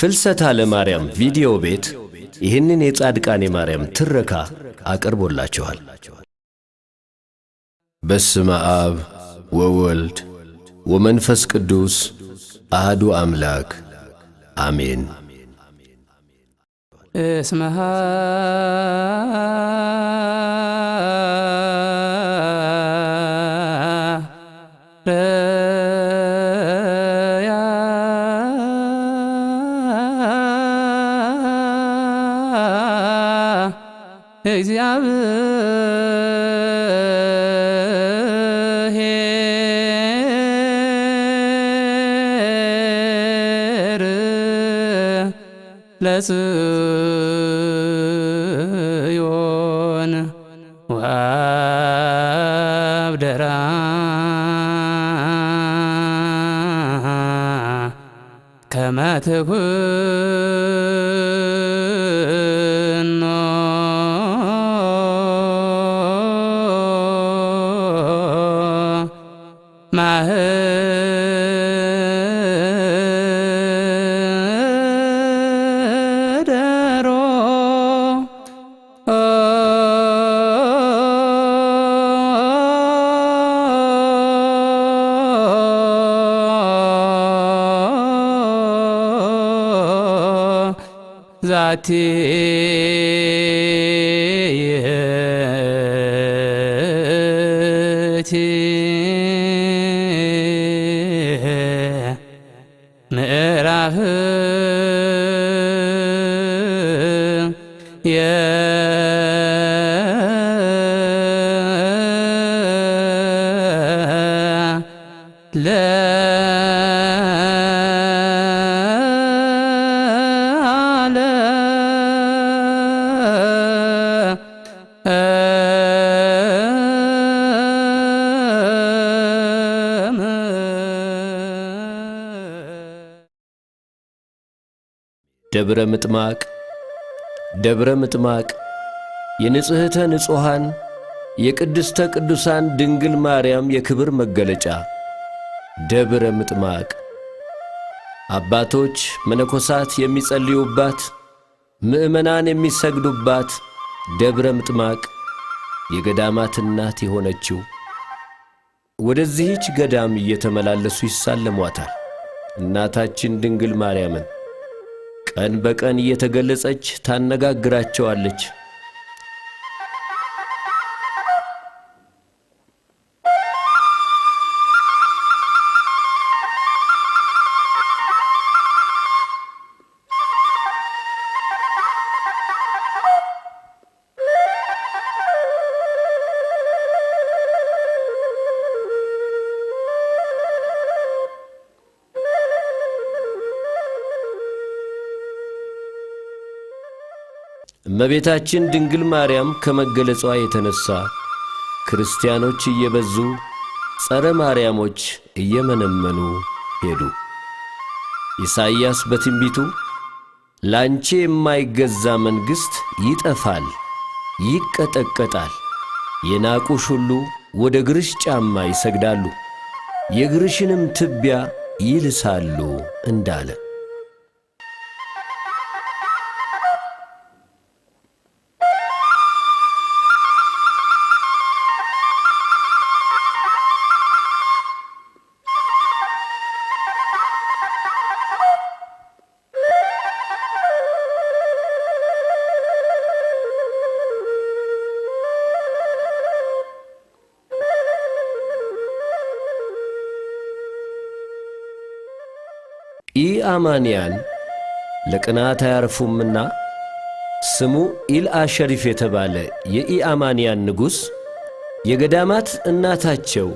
ፍልሰታ ለማርያም ቪዲዮ ቤት ይህንን የጻድቃኔ ማርያም ትረካ አቅርቦላችኋል። በስመ አብ ወወልድ ወመንፈስ ቅዱስ አሐዱ አምላክ አሜን። እስመሃ እግዚአብሔር ለጽዮን ወአብደራ ከመ ትኩኖ ማህደሮ ዛቲ ምዕራፍ ደብረ ምጥማቅ የንጽሕተ ንጹሐን የቅድስተ ቅዱሳን ድንግል ማርያም የክብር መገለጫ። ደብረ ምጥማቅ አባቶች መነኮሳት የሚጸልዩባት፣ ምእመናን የሚሰግዱባት ደብረ ምጥማቅ የገዳማት እናት የሆነችው ወደዚህች ገዳም እየተመላለሱ ይሳለሟታል። እናታችን ድንግል ማርያምን ቀን በቀን እየተገለጸች ታነጋግራቸዋለች። እመቤታችን ድንግል ማርያም ከመገለጿ የተነሳ ክርስቲያኖች እየበዙ ጸረ ማርያሞች እየመነመኑ ሄዱ። ኢሳይያስ በትንቢቱ ላንቺ የማይገዛ መንግሥት ይጠፋል፣ ይቀጠቀጣል፣ የናቁሽ ሁሉ ወደ እግርሽ ጫማ ይሰግዳሉ፣ የእግርሽንም ትቢያ ይልሳሉ እንዳለ ኢአማንያን ለቅናት አያርፉምና ስሙ ኢልአሸሪፍ የተባለ የኢአማንያን ንጉሥ የገዳማት እናታቸው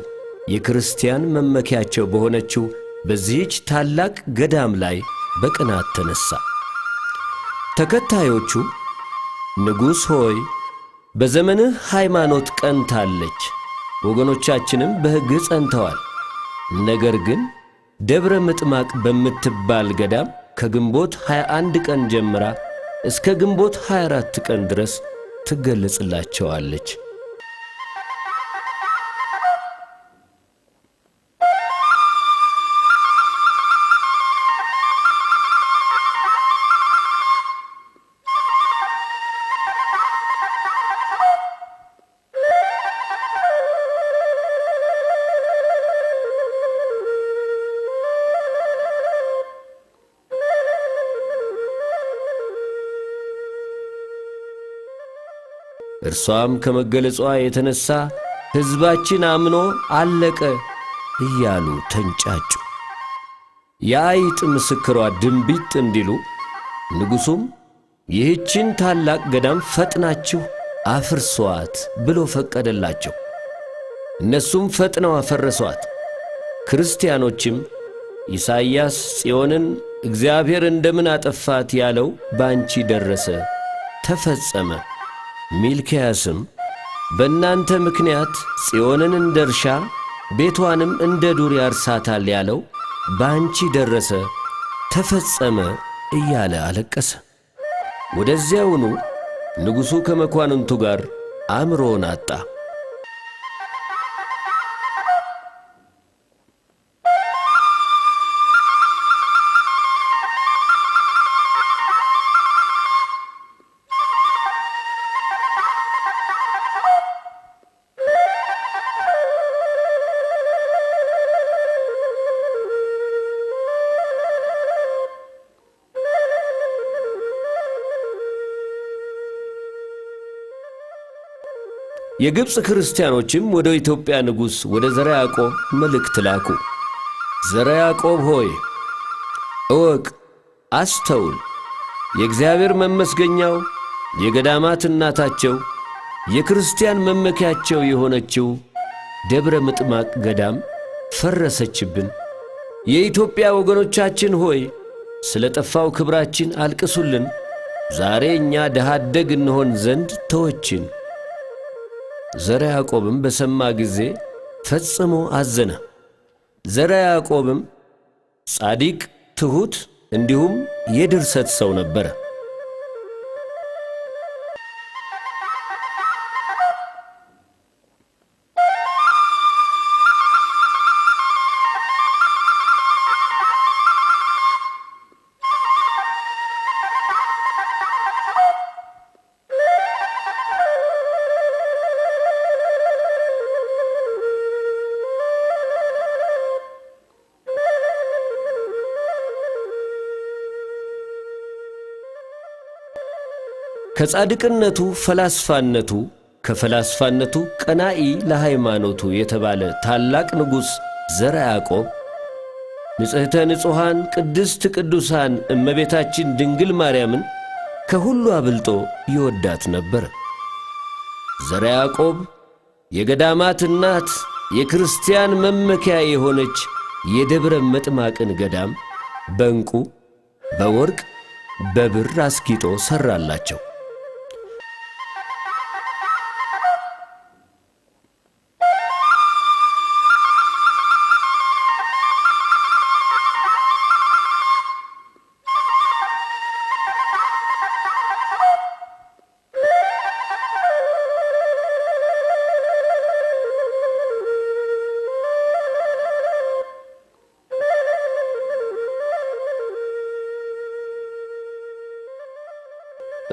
የክርስቲያን መመኪያቸው በሆነችው በዚህች ታላቅ ገዳም ላይ በቅናት ተነሳ። ተከታዮቹ ንጉሥ ሆይ በዘመንህ ሃይማኖት ቀንታለች፣ ወገኖቻችንም በሕግ ጸንተዋል። ነገር ግን ደብረ ምጥማቅ በምትባል ገዳም ከግንቦት 21 ቀን ጀምራ እስከ ግንቦት 24 ቀን ድረስ ትገለጽላቸዋለች። እርሷም ከመገለጿ የተነሣ ሕዝባችን አምኖ አለቀ እያሉ ተንጫጩ። የአይጥ ምስክሯ ድንቢጥ እንዲሉ ንጉሡም ይህችን ታላቅ ገዳም ፈጥናችሁ አፍርሷት ብሎ ፈቀደላቸው። እነሱም ፈጥነው አፈረሷት። ክርስቲያኖችም ኢሳይያስ ጽዮንን እግዚአብሔር እንደምን አጠፋት ያለው ባንቺ ደረሰ ተፈጸመ፣ ሚልክያስም በእናንተ ምክንያት ጽዮንን እንደ እርሻ ቤቷንም እንደ ዱር ያርሳታል ያለው ባንቺ ደረሰ ተፈጸመ እያለ አለቀሰ። ወደዚያውኑ ንጉሡ ከመኳንንቱ ጋር አእምሮውን አጣ። የግብፅ ክርስቲያኖችም ወደ ኢትዮጵያ ንጉሥ ወደ ዘረ ያዕቆብ መልእክት ላኩ። ዘረ ያዕቆብ ሆይ እወቅ፣ አስተውል። የእግዚአብሔር መመስገኛው የገዳማት እናታቸው የክርስቲያን መመኪያቸው የሆነችው ደብረ ምጥማቅ ገዳም ፈረሰችብን። የኢትዮጵያ ወገኖቻችን ሆይ ስለ ጠፋው ክብራችን አልቅሱልን። ዛሬ እኛ ድሃ አደግ እንሆን ዘንድ ተወችን። ዘረ ያዕቆብም በሰማ ጊዜ ፈጽሞ አዘነ። ዘረ ያዕቆብም ጻዲቅ፣ ትሑት እንዲሁም የድርሰት ሰው ነበረ። ከጻድቅነቱ ፈላስፋነቱ ከፈላስፋነቱ ቀናኢ ለሃይማኖቱ የተባለ ታላቅ ንጉሥ ዘረ ያዕቆብ ንጽሕተ ንጹሐን ቅድስት ቅዱሳን እመቤታችን ድንግል ማርያምን ከሁሉ አብልጦ ይወዳት ነበር። ዘረ ያዕቆብ የገዳማት እናት የክርስቲያን መመኪያ የሆነች የደብረ መጥማቅን ገዳም በዕንቁ፣ በወርቅ፣ በብር አስጊጦ ሠራላቸው።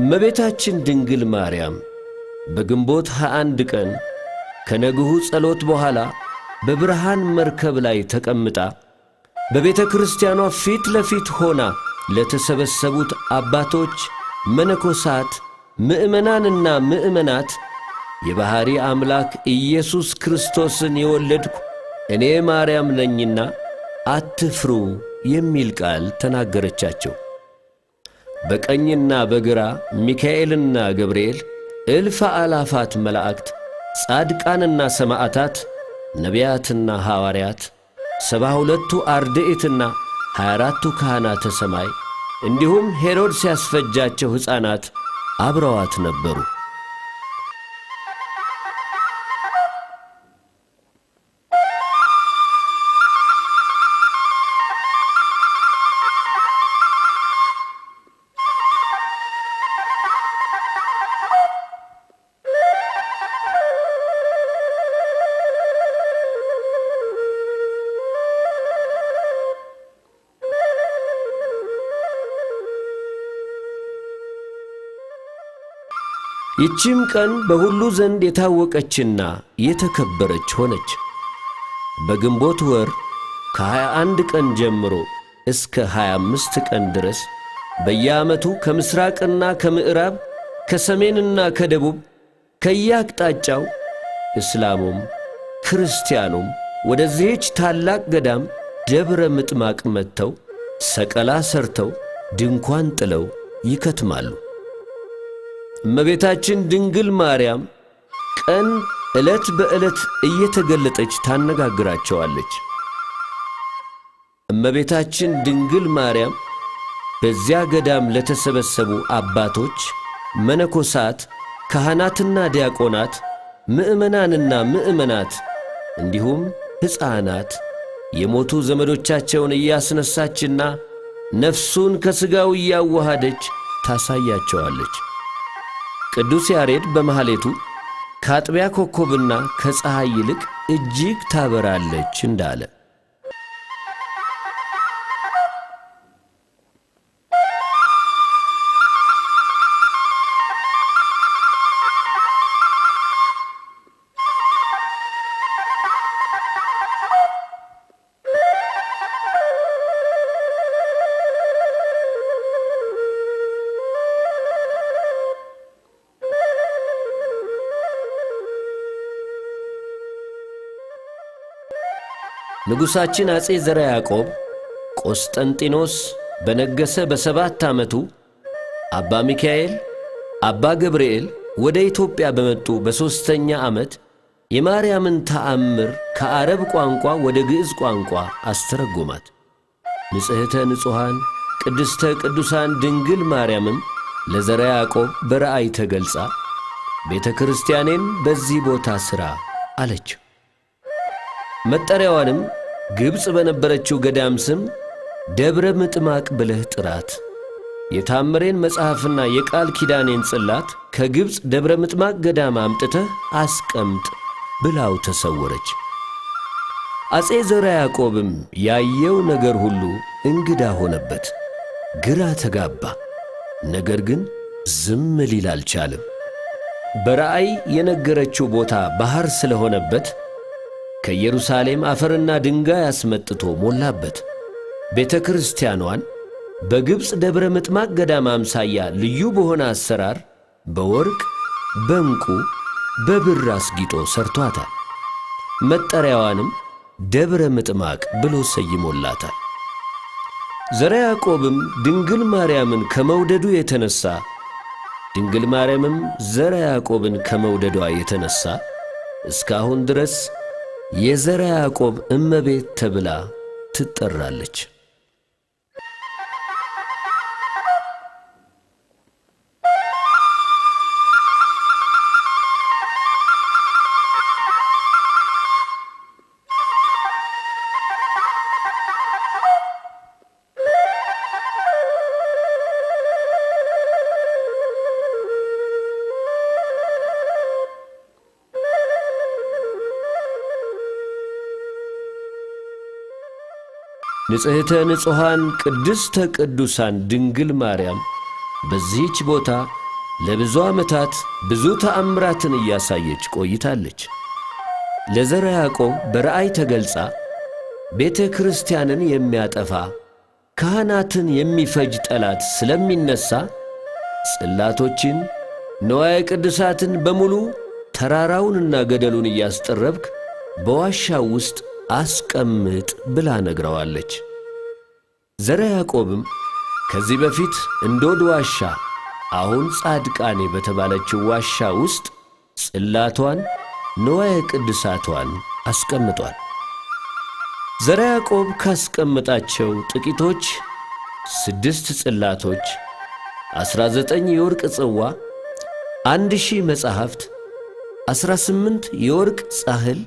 እመቤታችን ድንግል ማርያም በግንቦት 21 ቀን ከነግሁ ጸሎት በኋላ በብርሃን መርከብ ላይ ተቀምጣ በቤተ ክርስቲያኗ ፊት ለፊት ሆና ለተሰበሰቡት አባቶች፣ መነኮሳት፣ ምእመናንና ምእመናት የባሕሪ አምላክ ኢየሱስ ክርስቶስን የወለድኩ እኔ ማርያም ነኝና አትፍሩ የሚል ቃል ተናገረቻቸው። በቀኝና በግራ ሚካኤልና ገብርኤል፣ እልፍ አላፋት መላእክት፣ ጻድቃንና ሰማዕታት፣ ነቢያትና ሐዋርያት፣ 72ቱ አርድእትና 24ቱ ካህናተ ሰማይ እንዲሁም ሄሮድስ ያስፈጃቸው ሕፃናት አብረዋት ነበሩ። ይህችም ቀን በሁሉ ዘንድ የታወቀችና የተከበረች ሆነች። በግንቦት ወር ከ21 ቀን ጀምሮ እስከ 25 ቀን ድረስ በየዓመቱ ከምሥራቅና ከምዕራብ ከሰሜንና ከደቡብ ከያቅጣጫው እስላሙም ክርስቲያኑም ወደዚህች ታላቅ ገዳም ደብረ ምጥማቅ መጥተው ሰቀላ ሰርተው ድንኳን ጥለው ይከትማሉ። እመቤታችን ድንግል ማርያም ቀን ዕለት በዕለት እየተገለጠች ታነጋግራቸዋለች። እመቤታችን ድንግል ማርያም በዚያ ገዳም ለተሰበሰቡ አባቶች፣ መነኮሳት፣ ካህናትና ዲያቆናት፣ ምእመናንና ምእመናት እንዲሁም ሕፃናት የሞቱ ዘመዶቻቸውን እያስነሳችና ነፍሱን ከሥጋው እያዋሃደች ታሳያቸዋለች። ቅዱስ ያሬድ በመሐሌቱ ከአጥቢያ ኮከብና ከፀሐይ ይልቅ እጅግ ታበራለች እንዳለ ንጉሣችን አፄ ዘርዓ ያዕቆብ ቆስጠንጢኖስ በነገሰ በ7 ዓመቱ አባ ሚካኤል፣ አባ ገብርኤል ወደ ኢትዮጵያ በመጡ በ3ኛ ዓመት የማርያምን ተአምር ከአረብ ቋንቋ ወደ ግዕዝ ቋንቋ አስተረጎማት። ንጽሕተ ንጹሐን ቅድስተ ቅዱሳን ድንግል ማርያምም ለዘርዓ ያዕቆብ በራእይ ተገልጻ ቤተ ክርስቲያኔን በዚህ ቦታ ሥራ አለችው። መጠሪያዋንም ግብፅ በነበረችው ገዳም ስም ደብረ ምጥማቅ ብለህ ጥራት፣ የታምሬን መጽሐፍና የቃል ኪዳኔን ጽላት ከግብፅ ደብረ ምጥማቅ ገዳም አምጥተህ አስቀምጥ ብላው ተሰወረች። አፄ ዘርዓ ያዕቆብም ያየው ነገር ሁሉ እንግዳ ሆነበት፣ ግራ ተጋባ። ነገር ግን ዝም ሊል አልቻለም። በራእይ የነገረችው ቦታ ባሕር ስለሆነበት ከኢየሩሳሌም አፈርና ድንጋይ አስመጥቶ ሞላበት። ቤተ ክርስቲያኗን በግብፅ ደብረ ምጥማቅ ገዳም አምሳያ ልዩ በሆነ አሰራር በወርቅ በዕንቁ በብር አስጊጦ ሰርቷታል። መጠሪያዋንም ደብረ ምጥማቅ ብሎ ሰይሞላታል። ዘርዓ ያዕቆብም ድንግል ማርያምን ከመውደዱ የተነሣ ድንግል ማርያምም ዘርዓ ያዕቆብን ከመውደዷ የተነሣ እስካሁን ድረስ የዘርዓ ያዕቆብ እመቤት ተብላ ትጠራለች። ንጽሕተ ንጹሐን ቅድስተ ቅዱሳን ድንግል ማርያም በዚህች ቦታ ለብዙ ዓመታት ብዙ ተአምራትን እያሳየች ቆይታለች። ለዘርዓ ያዕቆብ በራእይ ተገልጻ ቤተ ክርስቲያንን የሚያጠፋ ካህናትን የሚፈጅ ጠላት ስለሚነሣ ጽላቶችን ንዋየ ቅድሳትን በሙሉ ተራራውንና ገደሉን እያስጠረብክ በዋሻው ውስጥ አስቀምጥ ብላ ነግረዋለች። ዘርዓ ያዕቆብም ከዚህ በፊት እንዶድ ዋሻ አሁን ጻድቃኔ በተባለችው ዋሻ ውስጥ ጽላቷን ንዋየ ቅድሳቷን አስቀምጧል። ዘርዓ ያዕቆብ ካስቀመጣቸው ጥቂቶች 6 ጽላቶች፣ 19 የወርቅ ጽዋ፣ 1000 መጻሕፍት፣ 18 የወርቅ ጻሕል፣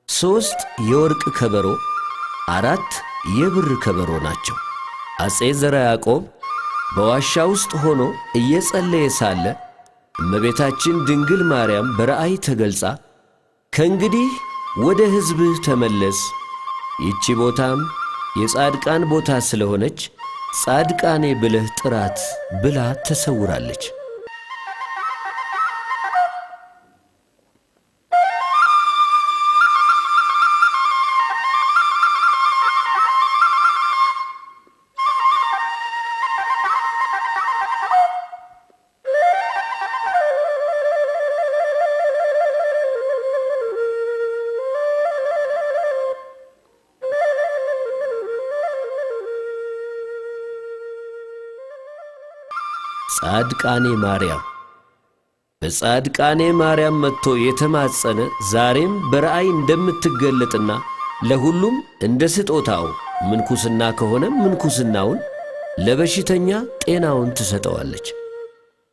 3 የወርቅ ከበሮ፣ 4 የብር ከበሮ ናቸው። አፄ ዘርዓ ያዕቆብ በዋሻ ውስጥ ሆኖ እየጸለየ ሳለ እመቤታችን ድንግል ማርያም በራእይ ተገልጻ ከእንግዲህ ወደ ሕዝብህ ተመለስ፣ ይቺ ቦታም የጻድቃን ቦታ ስለሆነች ጻድቃኔ ብለህ ጥራት ብላ ተሰውራለች። ጻድቃኔ ማርያም። በጻድቃኔ ማርያም መጥቶ የተማጸነ ዛሬም በራእይ እንደምትገለጥና ለሁሉም እንደ ስጦታው ምንኩስና ከሆነ ምንኩስናውን፣ ለበሽተኛ ጤናውን ትሰጠዋለች።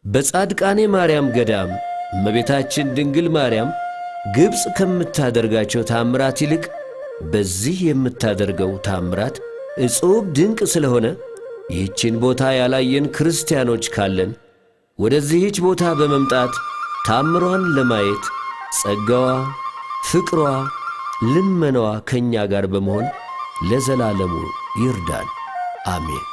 በጻድቃኔ ማርያም ገዳም እመቤታችን ድንግል ማርያም ግብፅ ከምታደርጋቸው ታምራት ይልቅ በዚህ የምታደርገው ታምራት እጹብ ድንቅ ስለሆነ ይህችን ቦታ ያላየን ክርስቲያኖች ካለን ወደዚህች ቦታ በመምጣት ታምሯን ለማየት ጸጋዋ፣ ፍቅሯ፣ ልመናዋ ከእኛ ጋር በመሆን ለዘላለሙ ይርዳን። አሜን።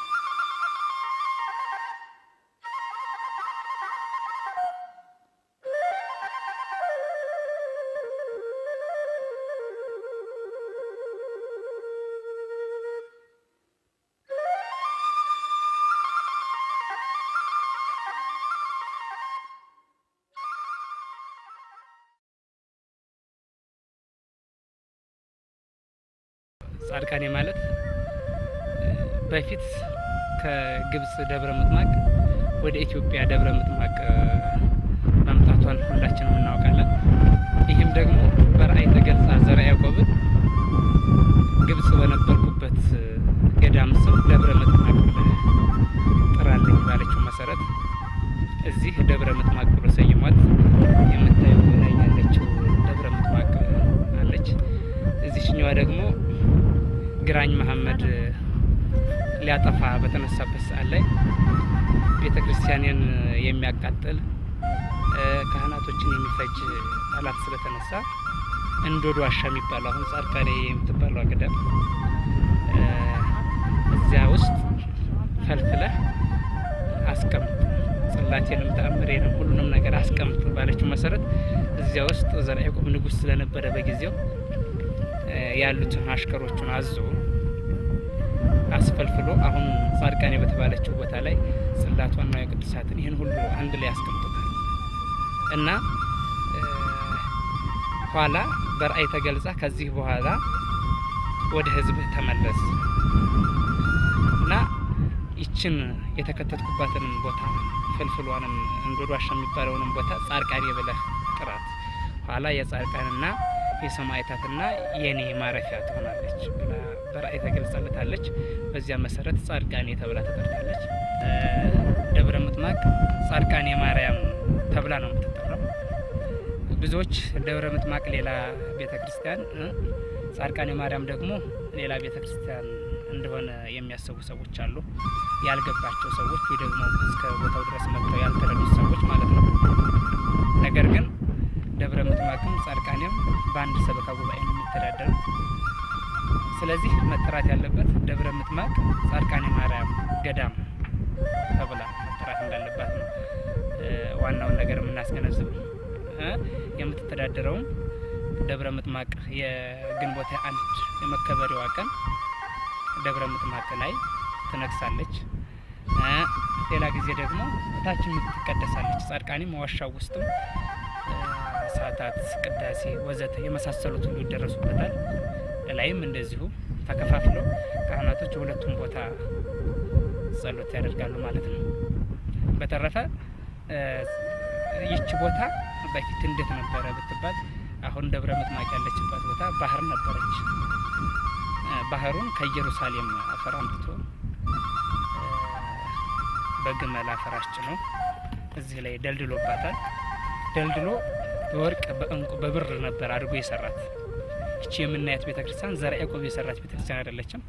ጻድቃኔ ማለት በፊት ከግብጽ ደብረ ምጥማቅ ወደ ኢትዮጵያ ደብረ ምጥማቅ መምጣቷን ሁላችንም እናውቃለን። ይህም ደግሞ በራእይ ተገልጻ ዘርዓ ያዕቆብን ግብጽ በነበርኩበት ገዳም ስም ደብረ ምጥማቅ ጥራልኝ ባለችው መሰረት እዚህ ደብረ ምጥማቅ ብሎ ሰይሟት የምታየው ላይ ያለችው ደብረ ምጥማቅ አለች። እዚህኛዋ ደግሞ ግራኝ መሐመድ ሊያጠፋ በተነሳበት ሰዓት ላይ ቤተ ክርስቲያንን የሚያቃጥል ካህናቶችን የሚፈጅ ጠላት ስለተነሳ እንዶድ ዋሻ የሚባለው አሁን ጻድቃኔ የምትባለው ገዳም እዚያ ውስጥ ፈልፍለህ አስቀምጥ፣ ጽላቴንም ተአምሬንም ሁሉንም ነገር አስቀምጥ ባለችው መሰረት እዚያ ውስጥ ዘርዓ ያዕቆብ ንጉሥ ስለነበረ በጊዜው ያሉትን አሽከሮቹን አዞ አስፈልፍሎ አሁን ጻድቃኔ በተባለችው ቦታ ላይ ጽላቷና የቅዱሳትን ይህን ሁሉ አንድ ላይ አስቀምጦታል እና ኋላ በራእይ ተገልጻ ከዚህ በኋላ ወደ ሕዝብ ተመለስ እና ይችን የተከተትኩባትን ቦታ ፍልፍሏንም እንዶድ ዋሻ የሚባለውንም ቦታ ጻድቃኔ ብለህ ጥራት፣ ኋላ የጻድቃንና የሰማዕታትና የኔ ማረፊያ ትሆናለች ብላ በራእይ ተገልጻለታለች። በዚያ መሰረት ጻድቃኔ ተብላ ተጠርታለች። ደብረ ምጥማቅ ጻድቃኔ ማርያም ተብላ ነው የምትጠራው። ብዙዎች ደብረ ምጥማቅ ሌላ ቤተክርስቲያን፣ ጻድቃኔ ማርያም ደግሞ ሌላ ቤተክርስቲያን እንደሆነ የሚያስቡ ሰዎች አሉ። ያልገባቸው ሰዎች ወይ ደግሞ እስከ ቦታው ድረስ መጥተው ያልተረዱት ሰዎች ማለት ነው። ነገር ግን ደብረ ምጥማቅም ጻድቃኔም በአንድ ሰበካ ጉባኤ ነው የሚተዳደሩት። ስለዚህ መጠራት ያለበት ደብረ ምጥማቅ ጻድቃኔ ማርያም ገዳም ተብላ መጠራት እንዳለባት ነው ዋናውን ነገር የምናስገነዝበው። የምትተዳደረውም ደብረ ምጥማቅ የግንቦት አንድ የመከበሪያዋ ቀን ደብረ ምጥማቅ ላይ ትነግሳለች። ሌላ ጊዜ ደግሞ ታችን ትቀደሳለች። ጻድቃኔ ዋሻው ውስጥም ሰዓታት፣ ቅዳሴ ወዘተ የመሳሰሉት ሁሉ ይደረሱበታል። ላይም እንደዚሁ ተከፋፍለው ካህናቶች ሁለቱም ቦታ ጸሎት ያደርጋሉ ማለት ነው። በተረፈ ይህች ቦታ በፊት እንዴት ነበረ ብትባል አሁን ደብረ ምጥማቅ ያለችበት ቦታ ባህር ነበረች። ባህሩን ከኢየሩሳሌም አፈር አምጥቶ በግመል አፈር አስጭኖ እዚህ ላይ ደልድሎባታል። ደልድሎ በወርቅ በእንቁ በብር ነበር አድርጎ የሰራት። እቺ የምናያት ቤተክርስቲያን ዘርዓ ያዕቆብ የሰራት ቤተክርስቲያን አይደለችም።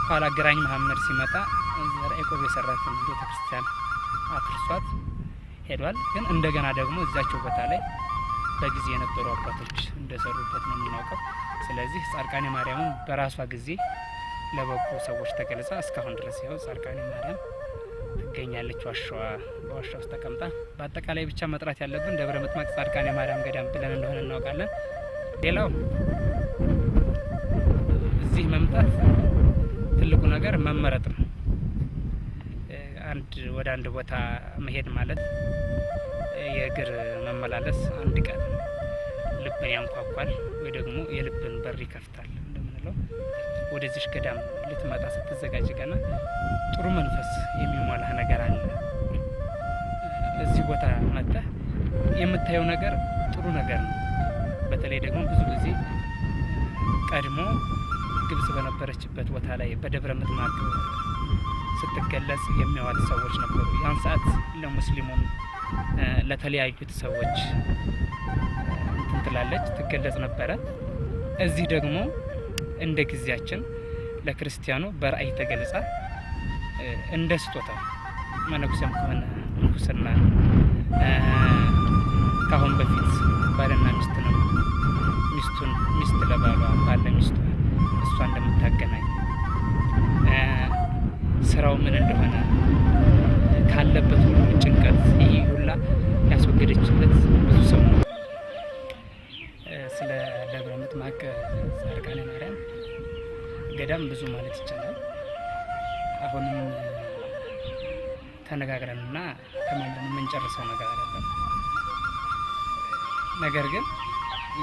ኋላ ግራኝ መሐመድ ሲመጣ ዘርዓ ያዕቆብ የሰራትን ቤተክርስቲያን አፍርሷት ሄዷል። ግን እንደገና ደግሞ እዛቸው ቦታ ላይ በጊዜ የነበሩ አባቶች እንደሰሩበት ነው የምናውቀው። ስለዚህ ጻድቃኔ ማርያምን በራሷ ጊዜ ለበጎ ሰዎች ተገልጻ እስካሁን ድረስ ይኸው ጻድቃኔ ማርያም ትገኛለች። በዋሻ ውስጥ ተቀምጣ። በአጠቃላይ ብቻ መጥራት ያለብን ደብረ ምጥማቅ ጻድቃኔ ማርያም ገዳም ብለን እንደሆነ እናውቃለን። ሌላው እዚህ መምጣት ትልቁ ነገር መመረጥ ነው። ወደ አንድ ቦታ መሄድ ማለት የእግር መመላለስ አንድ ቀን ልብን ያንኳኳል ወይ ደግሞ የልብን በር ይከፍታል እንደምንለው ወደዚህ ገዳም ልትመጣ ስትዘጋጅ ገና ጥሩ መንፈስ የሚሞላህ ነገር አለ። እዚህ ቦታ መጥተህ የምታየው ነገር ጥሩ ነገር ነው። በተለይ ደግሞ ብዙ ጊዜ ቀድሞ ግብጽ በነበረችበት ቦታ ላይ በደብረ ምጥማቅ ስትገለጽ የሚያዋት ሰዎች ነበሩ። ያን ሰዓት ለሙስሊሙም ለተለያዩት ሰዎች ትላለች ትገለጽ ነበረ። እዚህ ደግሞ እንደ ጊዜያችን ለክርስቲያኑ በራእይ ተገልጻ እንደ ስጦታ መነኩሴም ከሆነ ምንኩስና ካሁን በፊት ባልና ሚስት ነው ሚስት ለባሏ ባለ ሚስቱ እሷ እንደምታገናኝ ስራው ምን እንደሆነ ካለበት ሁሉ ጭንቀት ይሄ ሁላ ያስወገደችበት ብዙ ሰው ነው። ስለ ደብረ ምጥማቅ ጻድቃኔ ማርያም ገዳም ብዙ ማለት ይቻላል። አሁንም ተነጋግረንና ተማምነን የምንጨርሰው ነገር አይደለም። ነገር ግን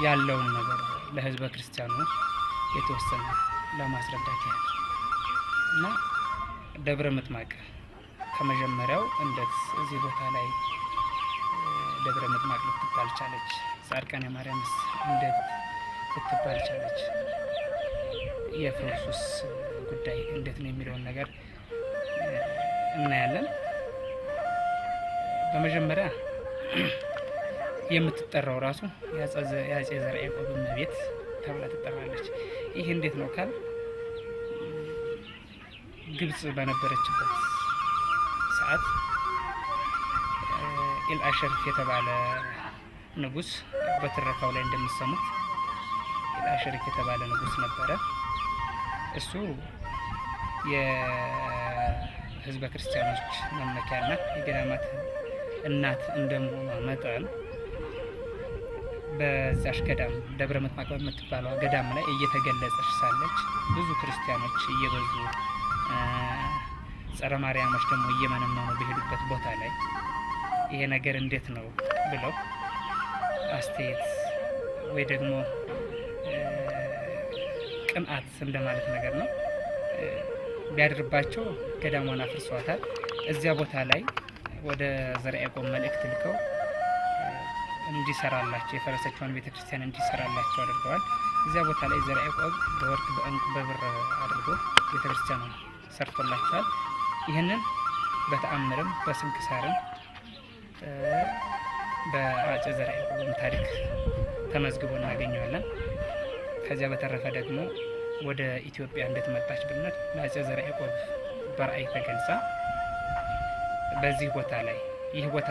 ያለውን ነገር ለህዝበ ክርስቲያኑ የተወሰነ ለማስረዳት ያህል እና ደብረ ምጥማቅ ከመጀመሪያው እንዴት እዚህ ቦታ ላይ ደብረ ምጥማቅ ልትባል ቻለች? ጻድቃኔ ማርያምስ እንዴት ልትባል ቻለች? የፈውሱስ ጉዳይ እንዴት ነው የሚለውን ነገር እናያለን። በመጀመሪያ የምትጠራው ራሱ የአፄ ዘርዓ ያዕቆብ እመቤት ተብላ ትጠራለች። ይህ እንዴት ነው ካል ግብጽ በነበረችበት ሰዓት ኢልአሸርፍ የተባለ ንጉስ በትረካው ላይ እንደሚሰሙት ኢልአሸርፍ የተባለ ንጉስ ነበረ። እሱ የህዝበ ክርስቲያኖች መመኪያና የገዳማት እናት እንደመሆኗ መጠን በዛሽ ገዳም ደብረ ምጥማቅ በምትባለው ገዳም ላይ እየተገለጸች ሳለች ብዙ ክርስቲያኖች እየበዙ ጸረ ማርያሞች ደግሞ እየመነመኑ በሄዱበት ቦታ ላይ ይሄ ነገር እንዴት ነው ብለው አስተያየት ወይ ደግሞ ቅንዓት እንደማለት ነገር ነው ቢያድርባቸው ገዳሟን አፍርሰዋታል። እዚያ ቦታ ላይ ወደ ዘርዓ ያዕቆብ መልእክት ልከው እንዲሰራላቸው የፈረሰችውን ቤተክርስቲያን እንዲሰራላቸው አድርገዋል። እዚያ ቦታ ላይ ዘርዓ ያዕቆብ በወርቅ በእንቁ በብር አድርጎ ቤተክርስቲያኑን ሰርቶላቸዋል። ይህንን በተአምርም በስንክሳርም በአፄ ዘርዓ ያዕቆብም ታሪክ ተመዝግቦ እናገኘዋለን። ከዚያ በተረፈ ደግሞ ወደ ኢትዮጵያ እንድትመጣች ብንል ለአፄ ዘርዓ ያዕቆብ በራእይ ተገልጻ በዚህ ቦታ ላይ ይህ ቦታ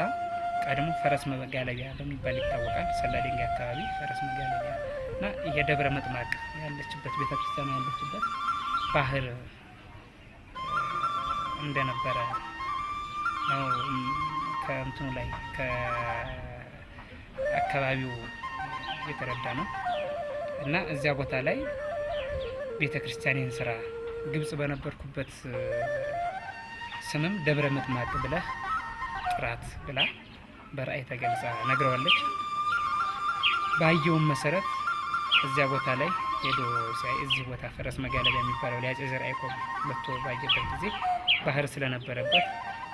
ቀድሞ ፈረስ መጋለቢያ በሚባል ይታወቃል። ሰላ ድንጋይ አካባቢ ፈረስ መጋለቢያ እና የደብረ ምጥማቅ ያለችበት ቤተክርስቲያን ያለችበት ባህር እንደነበረ ነው ከእንትኑ ላይ ከአካባቢው የተረዳ ነው። እና እዚያ ቦታ ላይ ቤተክርስቲያንን ስራ ግብጽ በነበርኩበት ስምም ደብረ ምጥማቅ ብለህ ጥራት ብላ በራእይ ተገልጻ ነግረዋለች። ባየውም መሰረት እዚያ ቦታ ላይ ሄዶ ሳይ እዚህ ቦታ ፈረስ መጋለቢያ የሚባለው ለአፄ ዘርዓ ያዕቆብ መጥቶ ባየበት ጊዜ ባህር ስለነበረበት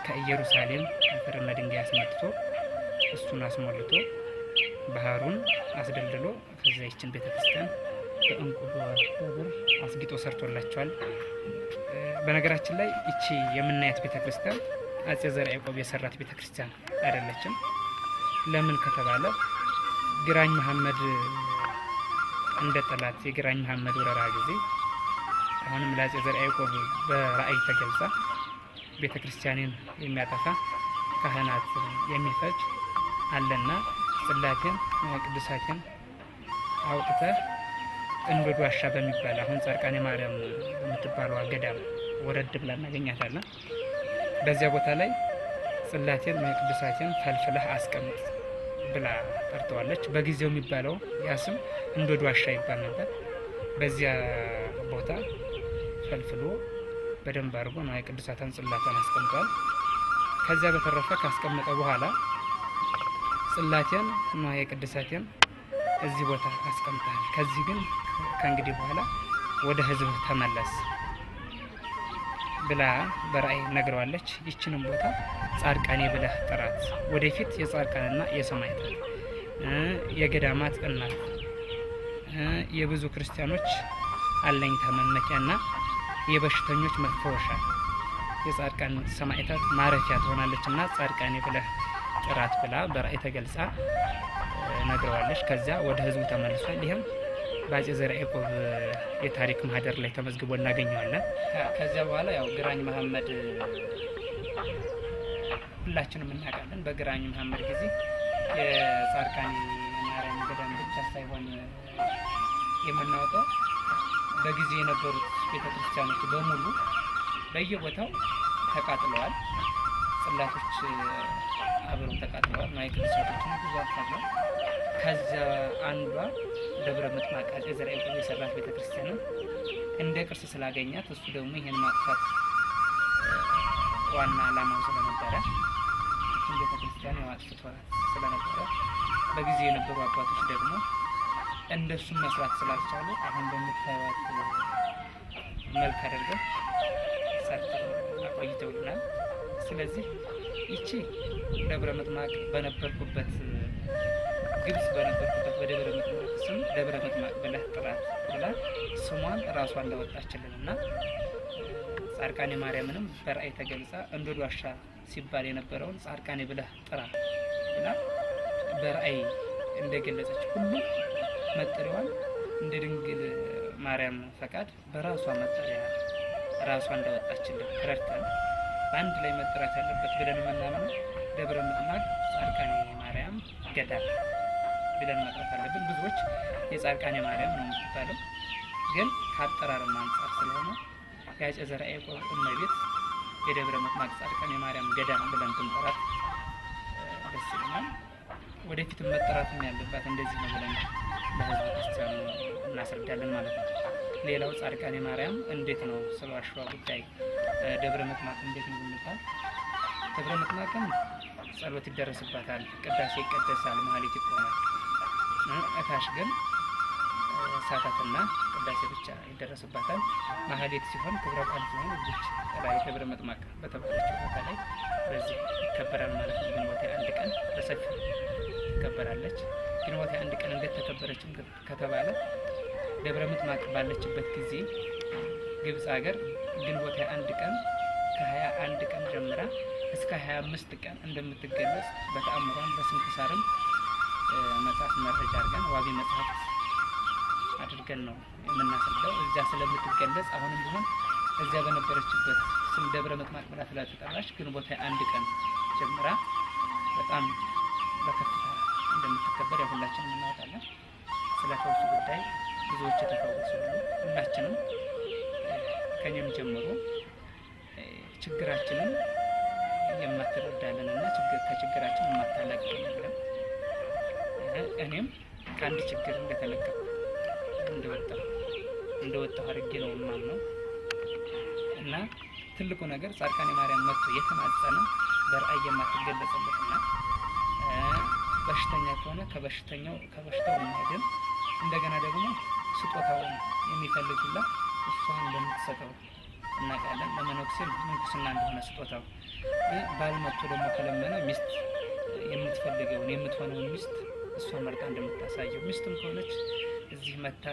ከኢየሩሳሌም አፈርና ድንጋይ አስመጥቶ እሱን አስሞልቶ ባህሩን አስደልድሎ ከዛ ይችን ቤተክርስቲያን በእንቁ በብር አስጊጦ ሰርቶላቸዋል። በነገራችን ላይ እቺ የምናያት ቤተክርስቲያን አፄ ዘርዓ ያዕቆብ የሰራት ቤተክርስቲያን አይደለችም። ለምን ከተባለ ግራኝ መሐመድ እንደ ጠላት የግራኝ መሐመድ ወረራ ጊዜ አሁንም ለአፄ ዘርዓ ያዕቆብ በራእይ ተገልጻ ቤተክርስቲያንን የሚያጠፋ ካህናት የሚፈጅ አለና ጽላቴን ቅዱሳቴን አውጥተህ እንዶድ ዋሻ በሚባል አሁን ጻድቃኔ ማርያም በምትባለው ገዳም ወረድ ብላ እናገኛታለን። በዚያ ቦታ ላይ ጽላቴን ቅዱሳቴን ፈልፍለህ አስቀምጥ ብላ ጠርተዋለች። በጊዜው የሚባለው ያ ስም እንዶድ ዋሻ ይባል ነበር። በዚያ ቦታ ፈልፍሎ በደንብ አድርጎ ነው ቅዱሳትን ጽላቷን አስቀምጧል። ከዚያ በተረፈ ካስቀመጠ በኋላ ጽላቴን ነው ቅዱሳቴን እዚህ ቦታ አስቀምጣል። ከዚህ ግን ከእንግዲህ በኋላ ወደ ህዝብ ተመለስ ብላ በራእይ ነግረዋለች። ይችንም ቦታ ጻድቃኔ ብለህ ጥራት። ወደፊት የጻድቃንና የሰማዕታት የገዳማት እናት የብዙ ክርስቲያኖች አለኝታ መመኪያና የበሽተኞች መፈወሻ የጻድቃን ሰማዕታት ማረፊያ ትሆናለችና ጻድቃኔ ብለህ ጥራት ብላ በራእይ ተገልጻ ነግረዋለች። ከዚያ ወደ ህዝቡ ተመልሷል። ይህም በአፄ ዘርዓ ያዕቆብ የታሪክ ማህደር ላይ ተመዝግቦ እናገኘዋለን። ከዚያ በኋላ ያው ግራኝ መሐመድ ሁላችንም እናውቃለን። በግራኝ መሐመድ ጊዜ የጻድቃኔ ማርያም ገዳም ብቻ ሳይሆን የምናውቀው በጊዜ የነበሩት ቤተክርስቲያኖች በሙሉ በየቦታው ተቃጥለዋል። ጽላቶች አብረው ተቃጥለዋል። ንዋየ ቅድሳቶችን ብዙ አጥተዋል። ከዚያ አንዷ ደብረ ምጥማቅ አፄ ዘርዓ ያዕቆብ የሰራት ቤተክርስቲያን እንደ ቅርስ ስላገኛት እሱ ደግሞ ይሄን ማጥፋት ዋና ዓላማው ስለነበረ ይህን ቤተክርስቲያን አጥፍቷል ስለነበረ በጊዜ የነበሩ አባቶች ደግሞ እንደሱ መስራት ስላልቻሉ አሁን በምታዩት መልክ አድርገው ሰርተው አቆይተውልናል። ስለዚህ ይቺ ደብረ ምጥማቅ በነበርኩበት ግብጽ በነበርኩበት በደብረ ምጥማቅ ስም ደብረ ምጥማቅ ብለህ ጥራት ብላ ስሟን ራሷ እንዳወጣችልንና ጻድቃኔ ማርያምንም በራእይ ተገልጻ እንዶድ ዋሻ ሲባል የነበረውን ጻድቃኔ ብለህ ጥራት ብላ በራእይ እንደገለጸች ሁሉ መጠሪያዋን እንደ ድንግል ማርያም ፈቃድ በራሷ መጠሪያ ራሷ እንዳወጣችልን ተረድተን በአንድ ላይ መጠራት ያለበት ብለን የምናምነው ደብረ ምጥማቅ ጻድቃኔ ማርያም ገዳም ብለን መጥራት አለብን። ብዙዎች የጻድቃኔ ማርያም ነው የምትባለው፣ ግን ከአጠራርም አንጻር ስለሆነ የአፄ ዘርዓ ያዕቆብ እመቤት የደብረ ምጥማቅ ጻድቃኔ ማርያም ገዳም ብለን ብንጠራት ደስ ይለናል። ወደፊትም መጠራትም ያለባት እንደዚህ ነው ብለን ለህዝበ ክርስቲያኑ እናስረዳለን ማለት ነው። ሌላው ጻድቃኔ ማርያም እንዴት ነው ስለ ዋሻዋ ጉዳይ ደብረ ምጥማቅ እንዴት ነው ብንባል ደብረ ምጥማቅም ጸሎት ይደረስባታል፣ ቅዳሴ ይቀደሳል፣ ማህሌት ይቆማል። እታች ግን ሰዓታትና ቅዳሴ ብቻ ይደረስባታል። ማህሌት ሲሆን ክብረ በዓል ሲሆን እዚች ላይ ደብረ ምጥማቅ በተባለችው ቦታ ላይ በዚህ ይከበራል ማለት ነው። ግንቦት 1 ቀን በሰፊው ትከበራለች። ግንቦት 1 ቀን እንዴት ተከበረች ከተባለ ደብረ ምጥማቅ ባለችበት ጊዜ ግብጽ ሀገር ግንቦት 1 ቀን ከ21 ቀን ጀምራ እስከ 25 ቀን እንደምትገለጽ በተአምሯን በስንክሳርም መጽሐፍ መረጃ አድርገን ዋቢ መጽሐፍ አድርገን ነው የምናስረዳው። እዚያ ስለምትገለጽ አሁንም ቢሆን እዚያ በነበረችበት ስም ደብረ ምጥማቅ ብላ ስለተጠራች ግንቦት 1 ቀን ጀምራ በጣም በከፍታ እንደምትከበር ሁላችንም እናውቃለን። ስለ ፈውሱ ጉዳይ ብዙዎች የተፈወሱ ሁላችንም ከኛም ጀምሮ ችግራችንን የማትረዳልንና ከችግራችን የማታላቅቀን የለም። እኔም ከአንድ ችግር እንደተለቀቁ እንደወጣሁ አድርጌ ነው የማምነው እና ትልቁ ነገር ጻድቃኔ ማርያም መጥቶ የተማጸነ በራእይ የማትገለጽበትና በሽተኛ ከሆነ ከበሽታው የማይድን እንደገና ደግሞ ስጦታውን የሚፈልጉላ እሷን እንደምትሰጠው እናውቃለን። ለመነኩሴም ምንኩስና እንደሆነ ስጦታው ባል መጥቶ ደግሞ ከለመነ ሚስት የምትፈልገውን የምትሆነውን ሚስት እሷ መርጣ እንደምታሳየው ሚስትም ከሆነች እዚህ መታ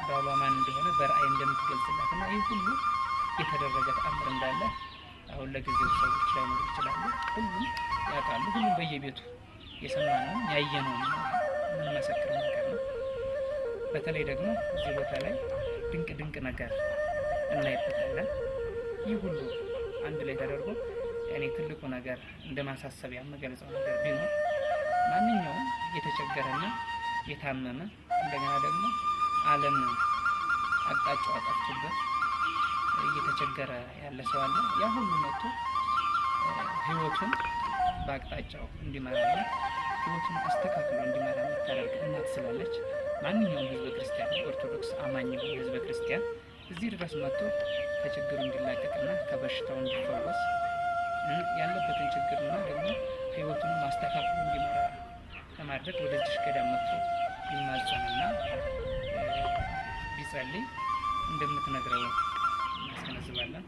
ባሏ ማን እንደሆነ በራእይ እንደምትገልጽላት እና ይህ ሁሉ የተደረገ ተአምር እንዳለ አሁን ለጊዜው ሰዎች ላይኖሩ ይችላሉ። ሁሉም ያውቃሉ። ሁሉም በየቤቱ የሰማነውን ያየነውን የምንመሰክረው ነገር ነው። በተለይ ደግሞ እዚህ ቦታ ላይ ድንቅ ነገር እናይበታለን። ይህ ሁሉ አንድ ላይ ተደርጎ እኔ ትልቁ ነገር እንደ ማሳሰቢያ የምገልጸው ነገር ቢኖር ማንኛውም የተቸገረና የታመመ እንደገና ደግሞ ዓለም አቅጣጫው አጣችበት እየተቸገረ ያለ ሰው አለ። ያ ሁሉ መጥቶ ህይወቱን በአቅጣጫው እንዲመራና ህይወቱን አስተካክሎ እንዲመራ የምታደርግ እናት ስላለች ማንኛውም ህዝበ ክርስቲያን ኦርቶዶክስ አማኝ ህዝበ ክርስቲያን እዚህ ድረስ መጥቶ ከችግሩ እንዲላቀቅና ከበሽታው እንዲፈወስ ያለበትን ችግርና ደግሞ ህይወቱን ማስተካከል እንዲመራ ለማድረግ ወደዚህ ገዳም መጥቶ ቢማጸንና ቢጸልይ እንደምትነግረው እናስገነዝባለን።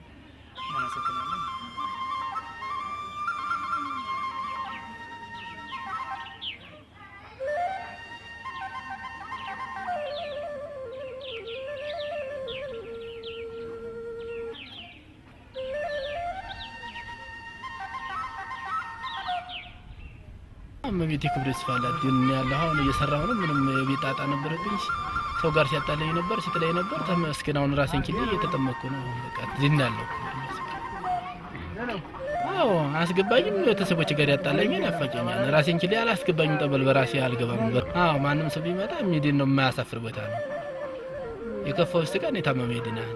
እመቤቴ ክብር ይስፋላት ግን ያለው አሁን እየሰራሁ ነው ምንም የቤት ጣጣ ነበረብኝ ሰው ጋር ሲያጣለኝ ነበር ሲጥለኝ ነበር ተመስገን አሁን ራሴን ኪሌ እየተጠመቅኩ ነው በቃ ድኛለሁ አዎ አስገባኝም ቤተሰቦች ጋር ያጣለኝን ያፋጨኛል ራሴን ኪሌ አላስገባኝም ጠበል በራሴ አልገባም ነበር አዎ ማንም ሰው ቢመጣ ምንድን ነው የማያሳፍር ቦታ ነው የከፋው ስቃን የታመመ ይድናል